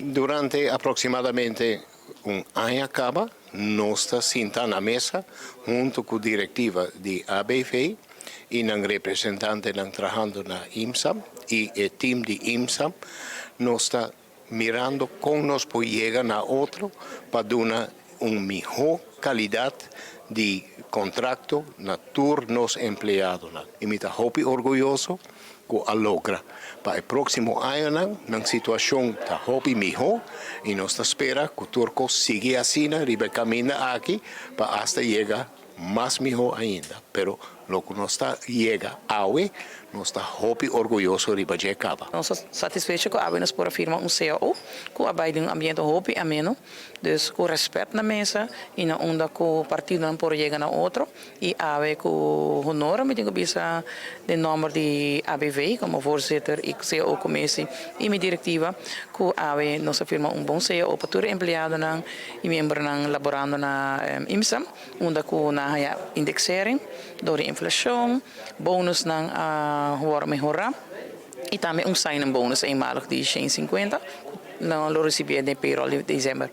Durante aproximadamente un año acaba, nós está sentando na mesa junto com a diretiva de ABV e o representante trabalhando na IMSAM e o time de IMSAM nós está mirando como nós podemos chegar a outro para dar uma melhor qualidade de contrato na turnos empregados. E me está muito orgulhoso que a logra. Para o próximo ano, na situação está muito melhor e nós esperamos que o Turco siga assim, e caminha aqui para até chegar mais melhor ainda. Pero lo que nós chega hoje, nós está muito orgulhoso de Bajecaba. Nós estamos satisfeitos com a nós por firma CAO, com a de ambiente muito ameno, dus com respeito na mesa e na onda com o partido não por chegar na outro e a com honor, me digo bisa de nome de ABV como voorzitter e CAO commissie e minha diretiva, com a nós firma bom CAO para todo empregado e membro laborando na IMSAM, onda com na indexering door de inflatie, bonus hoor melhorar e também sign-in bonus eenmalig de 150, não lo recebi de payroll de dezembro.